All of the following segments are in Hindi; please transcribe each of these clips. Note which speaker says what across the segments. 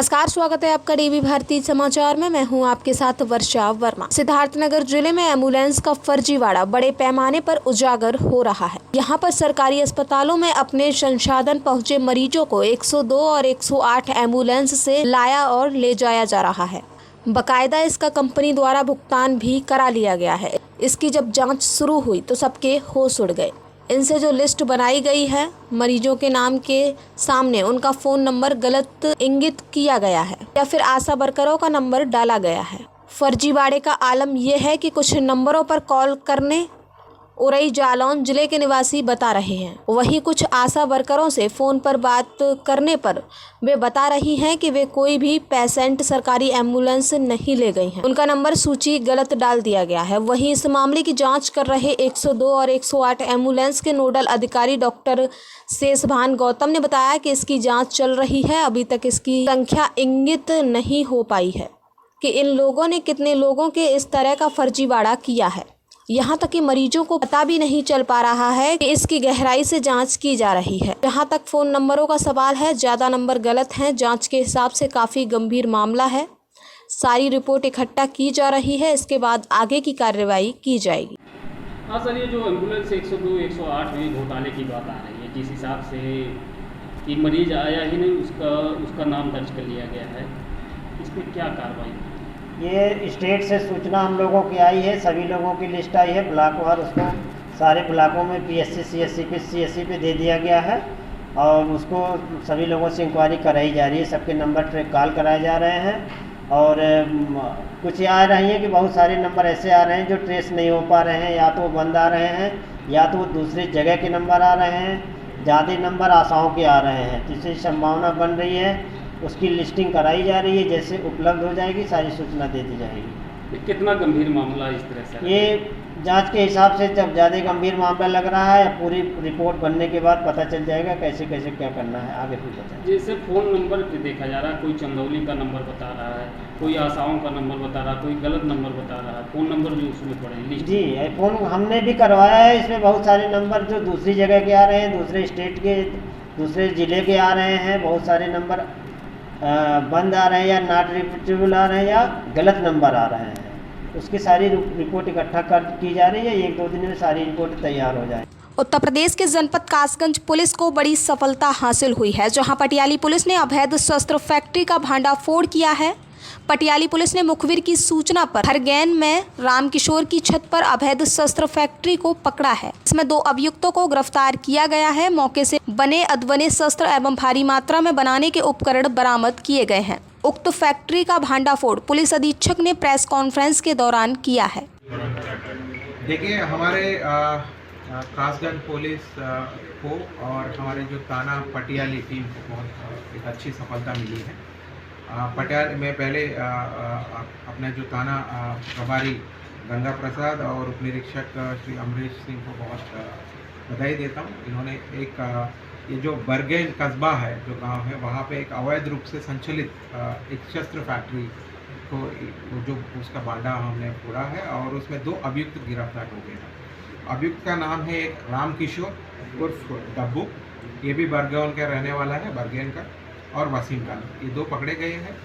Speaker 1: नमस्कार, स्वागत है आपका डीवी भारती समाचार में। मैं हूं आपके साथ वर्षा वर्मा। सिद्धार्थनगर जिले में एम्बुलेंस का फर्जीवाड़ा बड़े पैमाने पर उजागर हो रहा है। यहां पर सरकारी अस्पतालों में अपने संसाधन पहुंचे मरीजों को 102 और 108 एम्बुलेंस से लाया और ले जाया जा रहा है। बकायदा इसका कंपनी द्वारा भुगतान भी करा लिया गया है। इसकी जब जाँच शुरू हुई तो सबके होश उड़ गए। इनसे जो लिस्ट बनाई गई है, मरीजों के नाम के सामने उनका फ़ोन नंबर गलत इंगित किया गया है या फिर आशा वर्करों का नंबर डाला गया है। फर्जीवाड़े का आलम यह है कि कुछ नंबरों पर कॉल करने उरई जालौन जिले के निवासी बता रहे हैं, वहीं कुछ आशा वर्करों से फ़ोन पर बात करने पर वे बता रही हैं कि वे कोई भी पेशेंट सरकारी एम्बुलेंस नहीं ले गई हैं। उनका नंबर सूची गलत डाल दिया गया है। वहीं इस मामले की जांच कर रहे 102 और 108 एम्बुलेंस के नोडल अधिकारी डॉक्टर शेषभान गौतम ने बताया कि इसकी जाँच चल रही है। अभी तक इसकी संख्या इंगित नहीं हो पाई है कि इन लोगों ने कितने लोगों के इस तरह का फर्जीवाड़ा किया है। यहाँ तक कि मरीजों को पता भी नहीं चल पा रहा है कि इसकी गहराई से जांच की जा रही है। जहाँ तक फ़ोन नंबरों का सवाल है, ज़्यादा नंबर गलत हैं। जांच के हिसाब से काफ़ी गंभीर मामला है। सारी रिपोर्ट इकट्ठा की जा रही है, इसके बाद आगे की कार्रवाई की जाएगी।
Speaker 2: हाँ सर, ये जो एम्बुलेंस 102 108 में घोटाले की बात आ रही है, जिस हिसाब से कि मरीज आया ही नहीं, उसका नाम दर्ज कर लिया गया है, इसमें क्या कार्रवाई?
Speaker 3: ये स्टेट से सूचना हम लोगों की आई है, सभी लोगों की लिस्ट आई है ब्लॉकवार। उसको सारे ब्लॉकों में PSC CSC पे CSC पे दे दिया गया है और उसको सभी लोगों से इंक्वायरी कराई जा रही है। सबके नंबर ट्रैक कॉल कराए जा रहे हैं और कुछ आ रही हैं कि बहुत सारे नंबर ऐसे आ रहे हैं जो ट्रेस नहीं हो पा रहे हैं, या तो बंद आ रहे हैं या तो दूसरी जगह के नंबर आ रहे हैं। ज़्यादा नंबर आशाओं के आ रहे हैं, जिससे संभावना बन रही है। उसकी लिस्टिंग कराई जा रही है, जैसे उपलब्ध हो जाएगी सारी सूचना दे दी जाएगी।
Speaker 2: कितना गंभीर मामला इस तरह से?
Speaker 3: ये जांच के हिसाब से जब ज़्यादा गंभीर मामला लग रहा है, पूरी रिपोर्ट बनने के बाद पता चल जाएगा कैसे कैसे क्या करना है, आगे फिर पता।
Speaker 2: जैसे फ़ोन नंबर देखा जा रहा है, कोई चंदौली का नंबर बता रहा है, कोई आशाओं का नंबर बता रहा है, कोई गलत नंबर बता रहा है, फ़ोन नंबर भी उसमें पड़े लिस्ट।
Speaker 3: जी, फ़ोन हमने भी करवाया है। इसमें बहुत सारे नंबर जो दूसरी जगह के आ रहे हैं, दूसरे स्टेट के, दूसरे ज़िले के आ रहे हैं। बहुत सारे नंबर बंद आ रहे हैं या नॉट रिपीटेबल आ रहे हैं या गलत नंबर आ रहे हैं। उसकी सारी रिपोर्ट इकट्ठा की जा रही है। 1-2 दिन में सारी रिपोर्ट तैयार हो जाए।
Speaker 1: उत्तर प्रदेश के जनपद कासगंज पुलिस को बड़ी सफलता हासिल हुई है, जहां पटियाली पुलिस ने अवैध शस्त्र फैक्ट्री का भांडाफोड़ किया है। पटियाली पुलिस ने मुखबिर की सूचना पर हरगैन में रामकिशोर की छत पर अवैध शस्त्र फैक्ट्री को पकड़ा है। इसमें 2 अभियुक्तों को गिरफ्तार किया गया है। मौके से बने अधबने शस्त्र एवं भारी मात्रा में बनाने के उपकरण बरामद किए गए हैं। उक्त फैक्ट्री का भांडाफोड़ पुलिस अधीक्षक ने प्रेस कॉन्फ्रेंस के दौरान किया है।
Speaker 4: देखिए, हमारे कासगंज पुलिस को और हमारे जो थाना पटियाली टीम को बहुत एक अच्छी सफलता मिली है। पटियाला में पहले अपने जो थाना प्रभारी गंगा प्रसाद और उप निरीक्षक श्री अमरीश सिंह को बहुत बधाई देता हूँ। इन्होंने एक ये जो बरगेन कस्बा है, जो गांव है, वहाँ पे एक अवैध रूप से संचालित एक शस्त्र फैक्ट्री को जो उसका बांडा हमने फोड़ा है और उसमें 2 अभियुक्त गिरफ्तार हो गए हैं। अभियुक्त का नाम है एक रामकिशोर उर्फ डब्बू, ये भी बरगेन का रहने वाला है, बरगेन का, और वसीम खान, ये 2 पकड़े गए हैं।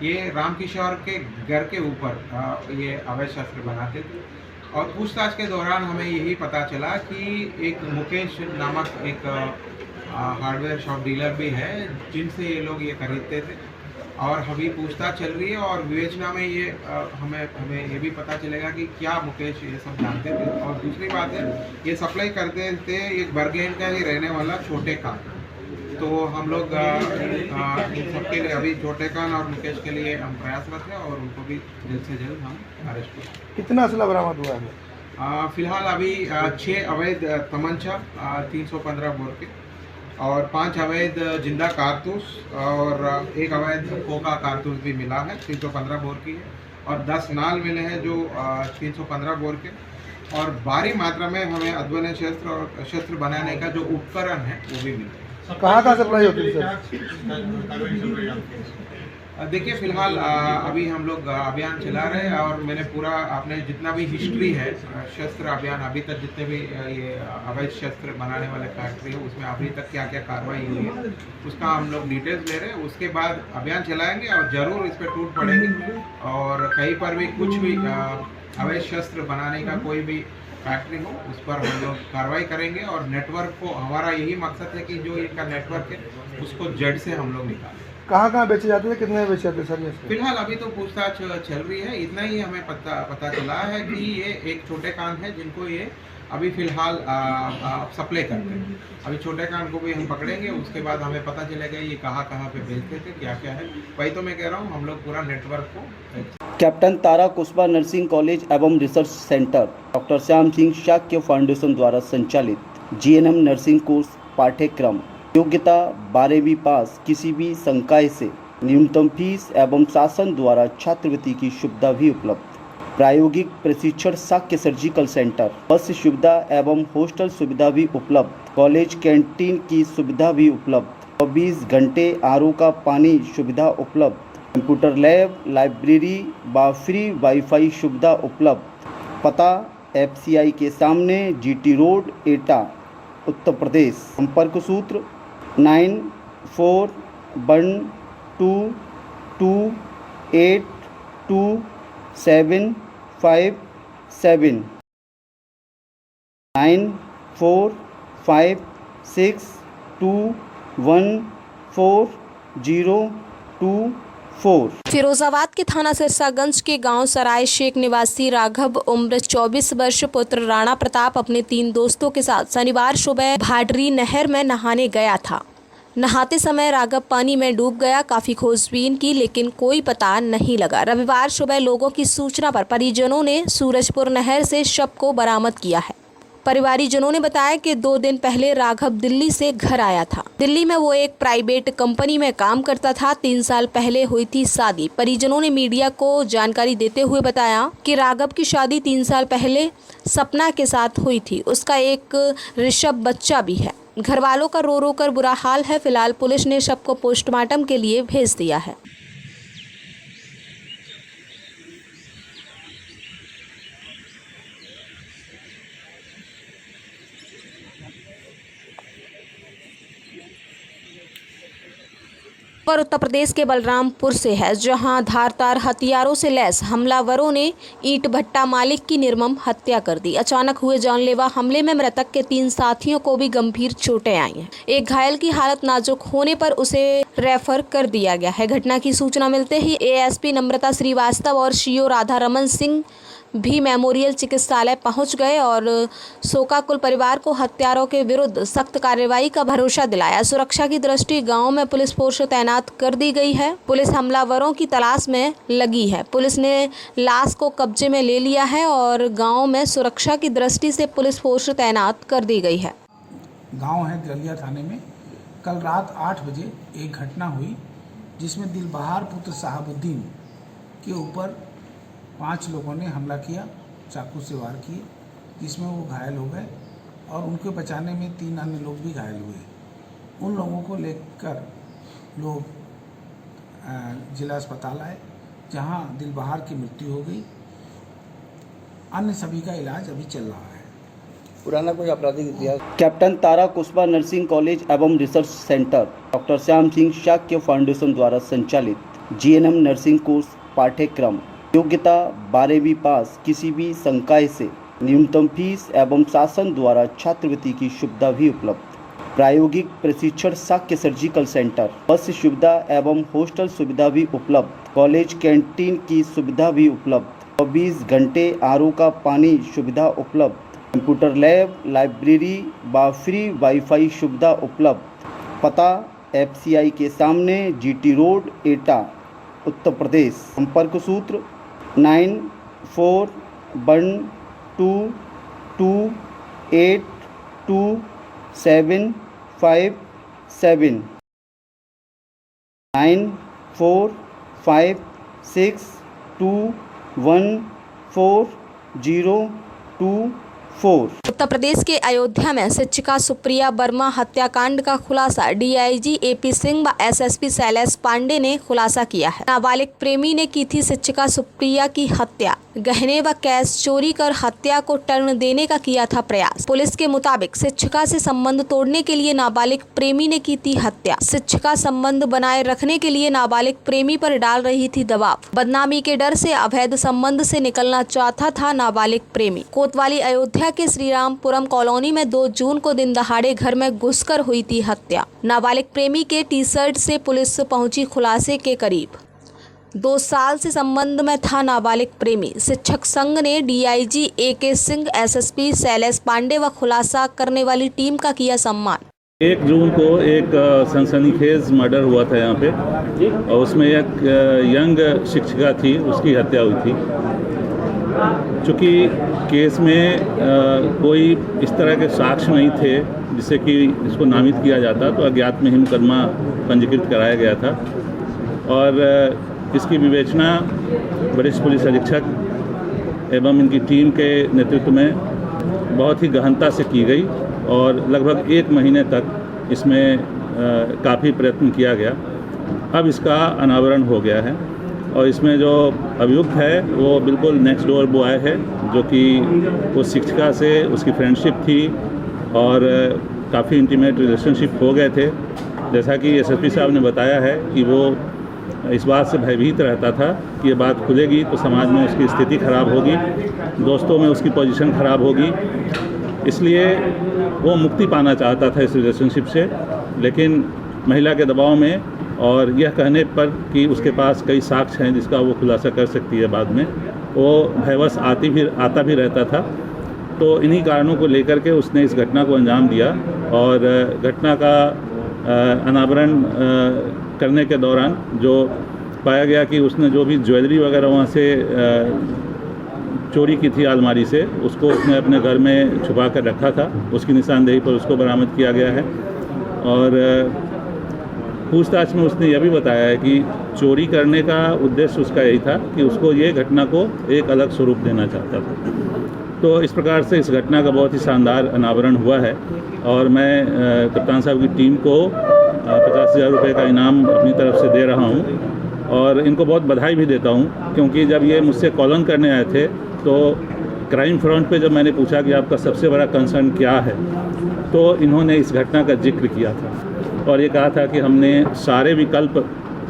Speaker 4: ये रामकिशोर के घर के ऊपर ये अवैध शस्त्र बनाते थे और पूछताछ के दौरान हमें यही पता चला कि एक मुकेश नामक एक हार्डवेयर शॉप डीलर भी है, जिनसे ये लोग ये खरीदते थे। और अभी पूछताछ चल रही है और विवेचना में ये हमें ये भी पता चलेगा कि क्या मुकेश ये सब जानते थे। और दूसरी बात है, ये सप्लाई करते थे एक बरगेन का ही रहने वाला छोटे खान। तो हम लोग इन सबके लिए अभी छोटे खान और मुकेश के लिए हम प्रयासरत हैं और उनको भी जल्द से जल्द हम अरेस्ट करें।
Speaker 5: कितना असला बरामद हुआ है?
Speaker 4: फिलहाल अभी 6 अवैध तमंचा 315 बोर के और 5 अवैध जिंदा कारतूस और 1 अवैध खोखा कारतूस भी मिला है, 315 बोर की है। और 10 नाल मिले हैं जो 315 बोर के। और भारी मात्रा में हमें अधबने शस्त्र और शस्त्र बनाने का जो उपकरण है वो भी मिले।
Speaker 5: कहाँ सप्लाई होती है सर?
Speaker 4: देखिए फिलहाल अभी हम लोग अभियान चला रहे हैं और मैंने पूरा आपने जितना भी हिस्ट्री है शस्त्र अभियान अभी तक जितने भी ये अवैध शस्त्र बनाने वाले फैक्ट्री है उसमें अभी तक क्या क्या कार्रवाई हुई है उसका हम लोग डिटेल्स ले रहे हैं। उसके बाद अभियान चलाएंगे और ज़रूर इस पर टूट पड़ेंगे और कहीं पर भी कुछ भी अवैध शस्त्र बनाने का कोई भी फैक्ट्री हो उस पर हम लोग कार्रवाई करेंगे और नेटवर्क को हमारा यही मकसद है कि जो इनका नेटवर्क है उसको जड़ से हम लोग निकालें।
Speaker 5: कहाँ बेचे जाते थे, कितने बेचे जाते सर ये?
Speaker 4: फिलहाल अभी तो पूछताछ चल रही है, इतना ही हमें पता चला है कि ये एक छोटे कान है जिनको ये अभी फिलहाल सप्लाई करते हैं। अभी छोटे कान को भी हम पकड़ेंगे, उसके बाद हमें पता चलेगा ये कहाँ पे बेचते थे, क्या क्या है। वही तो मैं कह रहा हूँ, हम लोग पूरा नेटवर्क को।
Speaker 6: कैप्टन तारा कुशवाहा नर्सिंग कॉलेज एवं research centre doctor Shyam Singh Shakya foundation द्वारा संचालित जीएनएम नर्सिंग कोर्स पाठ्यक्रम योग्यता 12वीं पास, किसी भी संकाय से न्यूनतम फीस एवं शासन द्वारा छात्रवृत्ति की सुविधा भी उपलब्ध। प्रायोगिक प्रशिक्षण शाक्य सर्जिकल सेंटर, बस सुविधा एवं हॉस्टल सुविधा भी उपलब्ध। कॉलेज कैंटीन की सुविधा भी उपलब्ध। 24 घंटे आरओ का पानी सुविधा उपलब्ध। कंप्यूटर लैब, लाइब्रेरी व फ्री वाईफाई सुविधा उपलब्ध। पता एफसीआई के सामने, जीटी रोड, एटा, उत्तर प्रदेश। संपर्क सूत्र 9412282757 9456214024।
Speaker 1: फिरोजाबाद के थाना सिरसागंज के गांव सराय शेख निवासी राघव उम्र 24 वर्ष पुत्र राणा प्रताप अपने 3 दोस्तों के साथ शनिवार सुबह भाडरी नहर में नहाने गया था। नहाते समय राघव पानी में डूब गया। काफी खोजबीन की लेकिन कोई पता नहीं लगा। रविवार सुबह लोगों की सूचना पर परिजनों ने सूरजपुर नहर से शव को बरामद किया है। परिवारीजनों ने बताया कि 2 दिन पहले राघव दिल्ली से घर आया था। दिल्ली में वो एक प्राइवेट कंपनी में काम करता था। 3 साल पहले हुई थी शादी। परिजनों ने मीडिया को जानकारी देते हुए बताया कि राघव की शादी 3 साल पहले सपना के साथ हुई थी। उसका एक ऋषभ बच्चा भी है। घर वालों का रो रो कर बुरा हाल है। फिलहाल पुलिस ने शव को पोस्टमार्टम के लिए भेज दिया है। उत्तर प्रदेश के बलरामपुर से है, जहां धारदार हथियारों से लैस हमलावरों ने ईंट भट्टा मालिक की निर्मम हत्या कर दी। अचानक हुए जानलेवा हमले में मृतक के 3 साथियों को भी गंभीर चोटें आई हैं। एक घायल की हालत नाजुक होने पर उसे रेफर कर दिया गया है। घटना की सूचना मिलते ही एएसपी नम्रता श्रीवास्तव और सीओ राधा रमन सिंह भी मेमोरियल चिकित्सालय पहुंच गए और शोकाकुल परिवार को हत्यारों के विरुद्ध सख्त कार्रवाई का भरोसा दिलाया। सुरक्षा की दृष्टि गांव में पुलिस फोर्स तैनात कर दी गई है। पुलिस हमलावरों की तलाश में लगी है। पुलिस ने लाश को कब्जे में ले लिया है और गांव में सुरक्षा की दृष्टि से पुलिस फोर्स तैनात कर दी गई है।
Speaker 7: गांव है दलिया थाने में कल रात 8 बजे एक घटना हुई जिसमें दिलबहार पुत्र साहबुद्दीन के ऊपर 5 लोगों ने हमला किया, चाकू से वार किए, जिसमें वो घायल हो गए और उनके बचाने में 3 अन्य लोग भी घायल हुए। उन लोगों को लेकर लोग जिला अस्पताल आए, जहां दिलबहार की मृत्यु हो गई। अन्य सभी का इलाज अभी चल रहा है।
Speaker 5: पुराना कोई आपराधिक इतिहास?
Speaker 6: कैप्टन तारा कुशवाहा नर्सिंग कॉलेज एवं research centre doctor Shyam Singh Shakya foundation द्वारा संचालित जीएनएम नर्सिंग कोर्स पाठ्यक्रम योग्यता 12वीं पास, किसी भी संकाय से न्यूनतम फीस एवं शासन द्वारा छात्रवृत्ति की सुविधा भी उपलब्ध। प्रायोगिक प्रशिक्षण शाक्य सर्जिकल सेंटर, बस सुविधा एवं हॉस्टल सुविधा भी उपलब्ध। कॉलेज कैंटीन की सुविधा भी उपलब्ध। 24 घंटे आरओ का पानी सुविधा उपलब्ध। कंप्यूटर लैब, लाइब्रेरी व फ्री वाईफाई सुविधा उपलब्ध। पता एफसीआई के सामने, जीटी रोड, एटा, उत्तर प्रदेश। संपर्क सूत्र 9412282757 9456214024।
Speaker 1: उत्तर प्रदेश के अयोध्या में शिक्षिका सुप्रिया वर्मा हत्याकांड का खुलासा डीआईजी एपी सिंह व एसएसपी शैलेश पांडे ने खुलासा किया है। नाबालिग प्रेमी ने की थी शिक्षिका सुप्रिया की हत्या। गहने व कैश चोरी कर हत्या को टर्न देने का किया था प्रयास। पुलिस के मुताबिक शिक्षिका से संबंध तोड़ने के लिए नाबालिग प्रेमी ने की थी हत्या। शिक्षिका संबंध बनाए रखने के लिए नाबालिग प्रेमी पर डाल रही थी दबाव। बदनामी के डर से अवैध संबंध से निकलना चाहता था नाबालिग प्रेमी। कोतवाली अयोध्या के श्रीरामपुरम कॉलोनी में 2 जून को दिन दहाड़े घर में घुसकर हुई थी हत्या। नाबालिग प्रेमी के टी शर्ट से पुलिस पहुंची खुलासे के करीब। 2 साल से संबंध में था नाबालिग प्रेमी। शिक्षक संघ ने डीआईजी एके सिंह, एसएसपी शैलेश पांडे व खुलासा करने वाली टीम का किया सम्मान।
Speaker 8: 1 जून को एक सनसनीखेज मर्डर हुआ था यहाँ पे और उसमें एक यंग शिक्षिका थी, उसकी हत्या हुई थी। चूँकि केस में कोई इस तरह के साक्ष्य नहीं थे जिससे कि इसको नामित किया जाता, तो अज्ञात में ही मुकदमा पंजीकृत कराया गया था और इसकी विवेचना वरिष्ठ पुलिस अधीक्षक एवं इनकी टीम के नेतृत्व में बहुत ही गहनता से की गई और लगभग 1 महीने तक इसमें काफ़ी प्रयत्न किया गया। अब इसका अनावरण हो गया है और इसमें जो अभियुक्त है वो बिल्कुल नेक्स्ट डोर बॉय है, जो कि वो शिक्षिका से उसकी फ्रेंडशिप थी और काफ़ी इंटीमेट रिलेशनशिप हो गए थे। जैसा कि एसएसपी साहब ने बताया है कि वो इस बात से भयभीत रहता था कि ये बात खुलेगी तो समाज में उसकी स्थिति खराब होगी, दोस्तों में उसकी पोजीशन खराब होगी, इसलिए वो मुक्ति पाना चाहता था इस रिलेशनशिप से। लेकिन महिला के दबाव में और यह कहने पर कि उसके पास कई साक्ष्य हैं जिसका वो खुलासा कर सकती है बाद में, वो भयवश आता भी रहता था। तो इन्हीं कारणों को लेकर के उसने इस घटना को अंजाम दिया और घटना का अनावरण करने के दौरान जो पाया गया कि उसने जो भी ज्वेलरी वगैरह वहाँ से चोरी की थी अलमारी से, उसको उसने अपने घर में छुपा कर रखा था। उसकी निशानदेही पर उसको बरामद किया गया है और पूछताछ में उसने यह भी बताया है कि चोरी करने का उद्देश्य उसका यही था कि उसको ये घटना को एक अलग स्वरूप देना चाहता था। तो इस प्रकार से इस घटना का बहुत ही शानदार अनावरण हुआ है और मैं कप्तान साहब की टीम को 50,000 रुपये का इनाम अपनी तरफ से दे रहा हूं और इनको बहुत बधाई भी देता हूं, क्योंकि जब ये मुझसे कॉलन करने आए थे तो क्राइम फ्रंट पे जब मैंने पूछा कि आपका सबसे बड़ा कंसर्न क्या है, तो इन्होंने इस घटना का जिक्र किया था और ये कहा था कि हमने सारे विकल्प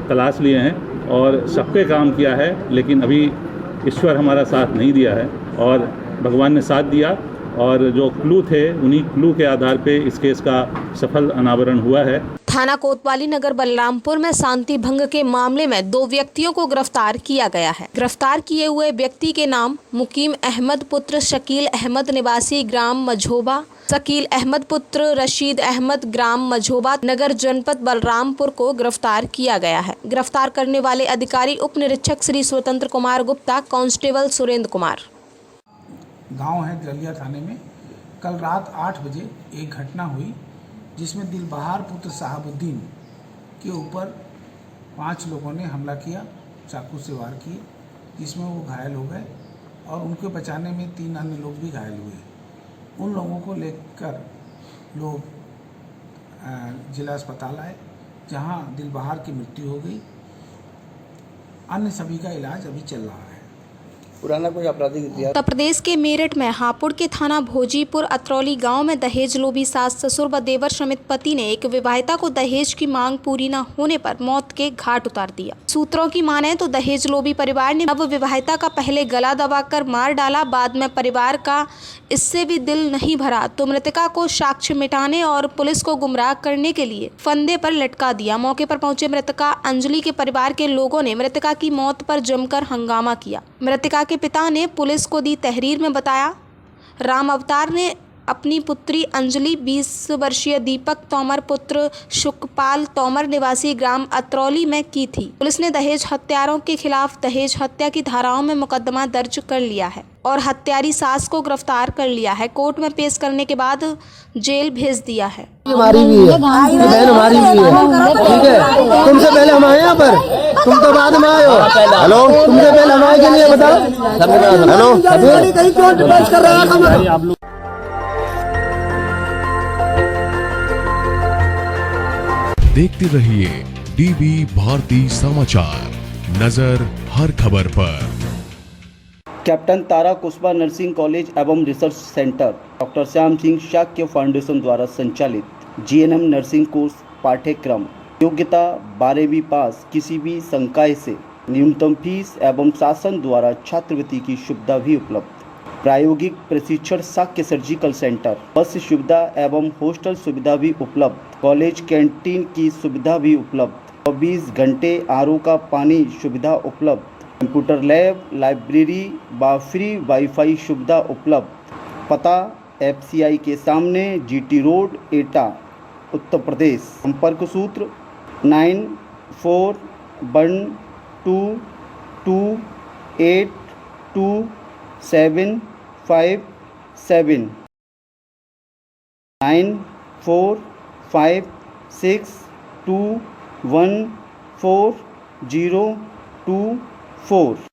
Speaker 8: तलाश लिए हैं और सब पे काम किया है, लेकिन अभी ईश्वर हमारा साथ नहीं दिया है और भगवान ने साथ दिया और जो क्लू थे उन्हीं क्लू के आधार पे इस केस का सफल अनावरण हुआ है।
Speaker 1: थाना कोतवाली नगर बलरामपुर में शांति भंग के मामले में 2 व्यक्तियों को गिरफ्तार किया गया है। गिरफ्तार किए हुए व्यक्ति के नाम मुकीम अहमद पुत्र शकील अहमद निवासी ग्राम मझोबा, शकील अहमद पुत्र रशीद अहमद ग्राम मझोबा नगर जनपद बलरामपुर को गिरफ्तार किया गया है। गिरफ्तार करने वाले अधिकारी उप निरीक्षक श्री स्वतंत्र कुमार गुप्ता, कांस्टेबल सुरेंद्र कुमार।
Speaker 7: गांव है दलिया थाने में कल रात 8 बजे एक घटना हुई जिसमें दिलबहार पुत्र साहबुद्दीन के ऊपर 5 लोगों ने हमला किया, चाकू से वार किए, जिसमें वो घायल हो गए और उनके बचाने में 3 अन्य लोग भी घायल हुए। उन लोगों को लेकर लोग जिला अस्पताल आए, जहां दिलबहार की मृत्यु हो गई। अन्य सभी का इलाज अभी चल रहा है।
Speaker 5: पुराना कोई आपराधिक इतिहास?
Speaker 1: उत्तर प्रदेश के मेरठ में हापुड़ के थाना भोजीपुर अतरौली गांव में दहेज लोभी सास ससुर व देवर समेत पति ने एक विवाहिता को दहेज की मांग पूरी न होने पर मौत के घाट उतार दिया। सूत्रों की माने तो दहेज लोभी परिवार ने नव विवाहिता का पहले गला दबाकर मार डाला। बाद में परिवार का इससे भी दिल नहीं भरा तो मृतका को साक्ष्य मिटाने और पुलिस को गुमराह करने के लिए फंदे पर लटका दिया। मौके पर पहुंचे मृतका अंजलि के परिवार के लोगों ने मृतका की मौत पर जमकर हंगामा किया। मृतका के पिता ने पुलिस को दी तहरीर में बताया, राम अवतार ने अपनी पुत्री अंजलि 20 वर्षीय दीपक तोमर पुत्र सुखपाल तोमर निवासी ग्राम अतरौली में की थी। पुलिस ने दहेज हत्यारों के खिलाफ दहेज हत्या की धाराओं में मुकदमा दर्ज कर लिया है और हत्यारी सास को गिरफ्तार कर लिया है। कोर्ट में पेश करने के बाद जेल भेज दिया है।
Speaker 5: हमारी भी है, बहन हमारी भी है, ठीक है। तुमसे पहले हम आए यहाँ पर, तुम तो बाद में आए हो। हेलो, तुमसे पहले हम आए कि नहीं बताओ। हेलो,
Speaker 9: देखते रहिए डीबी भारती समाचार, नजर हर खबर पर।
Speaker 6: कैप्टन तारा कुशबा नर्सिंग कॉलेज एवं research centre doctor Shyam Singh Shakya foundation द्वारा संचालित जीएनएम नर्सिंग कोर्स पाठ्यक्रम योग्यता 12वीं पास, किसी भी संकाय से न्यूनतम फीस एवं शासन द्वारा छात्रवृत्ति की सुविधा भी उपलब्ध। प्रायोगिक प्रशिक्षण शाक्य सर्जिकल सेंटर, बस सुविधा एवं हॉस्टल सुविधा भी उपलब्ध। कॉलेज कैंटीन की सुविधा भी उपलब्ध। 24 घंटे आरओ का पानी सुविधा उपलब्ध। कंप्यूटर लैब, लाइब्रेरी व फ्री वाईफाई सुविधा उपलब्ध। पता एफसीआई के सामने, जीटी रोड, एटा, उत्तर प्रदेश। संपर्क सूत्र 9412282757 9456214024।